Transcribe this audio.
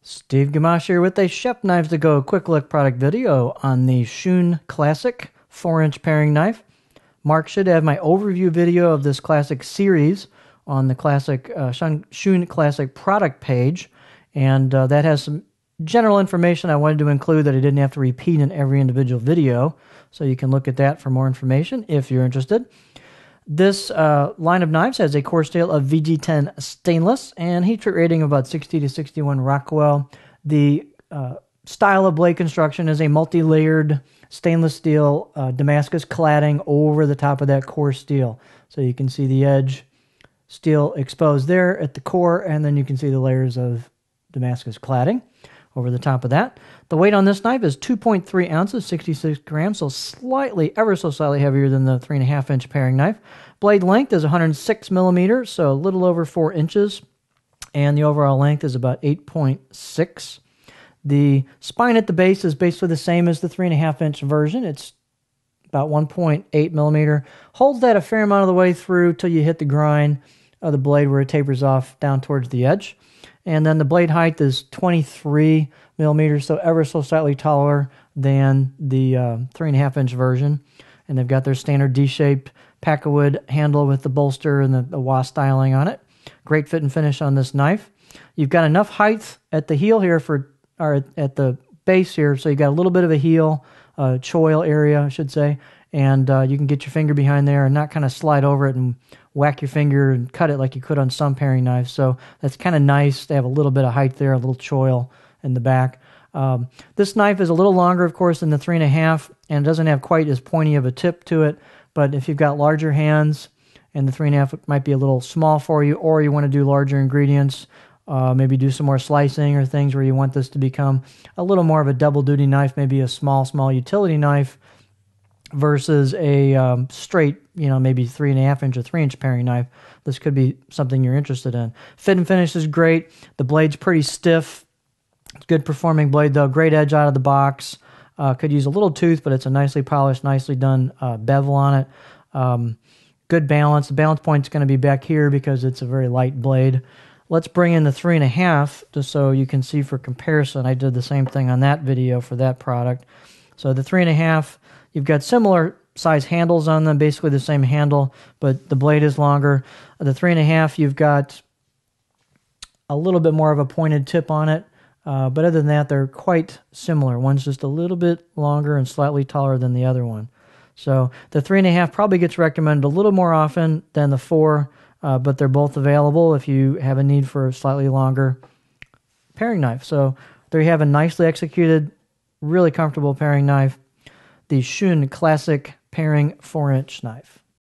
Steve Gamache here with a Chef Knives to Go quick look product video on the Shun Classic 4-inch paring knife. Mark should have my overview video of this classic series on the classic Shun Classic product page, and that has some general information I wanted to include that I didn't have to repeat in every individual video, so you can look at that for more information if you're interested. This line of knives has a core steel of VG10 stainless and heat treat rating of about 60 to 61 Rockwell. The style of blade construction is a multi-layered stainless steel Damascus cladding over the top of that core steel. So you can see the edge steel exposed there at the core, and then you can see the layers of Damascus cladding over the top of that. The weight on this knife is 2.3 ounces, 66 grams, so ever so slightly heavier than the 3.5-inch paring knife. Blade length is 106 millimeters, so a little over 4 inches, and the overall length is about 8.6. The spine at the base is basically the same as the 3.5-inch version. It's about 1.8 millimeter. Holds that a fair amount of the way through till you hit the grind of the blade where it tapers off down towards the edge. And then the blade height is 23 millimeters, so ever so slightly taller than the 3.5-inch version. And they've got their standard D-shaped pack-of-wood handle with the bolster and the wasp styling on it. Great fit and finish on this knife. You've got enough height at the heel here or at the base here, so you've got a little bit of a heel, choil area, I should say, and you can get your finger behind there and not kind of slide over it and whack your finger and cut it like you could on some paring knives. So that's kind of nice to have a little bit of height there, a little choil in the back. This knife is a little longer, of course, than the 3.5, and doesn't have quite as pointy of a tip to it. But if you've got larger hands and the 3.5 might be a little small for you, or you want to do larger ingredients, maybe do some more slicing or things where you want this to become a little more of a double-duty knife, maybe a small utility knife, versus a straight, maybe 3.5-inch or 3-inch paring knife. This could be something you're interested in. Fit and finish is great. The blade's pretty stiff. It's a good performing blade, though. Great edge out of the box. Could use a little tooth, but it's a nicely polished, nicely done bevel on it. Good balance. The balance point's going to be back here because it's a very light blade. Let's bring in the 3.5 just so you can see for comparison. I did the same thing on that video for that product. So the 3.5, you've got similar size handles on them, basically the same handle, but the blade is longer. The 3.5, you've got a little bit more of a pointed tip on it, but other than that, they're quite similar. One's just a little bit longer and slightly taller than the other one. So the 3.5 probably gets recommended a little more often than the 4, but they're both available if you have a need for a slightly longer paring knife. So there you have a nicely executed, really comfortable paring knife, the Shun Classic Paring 4-inch knife.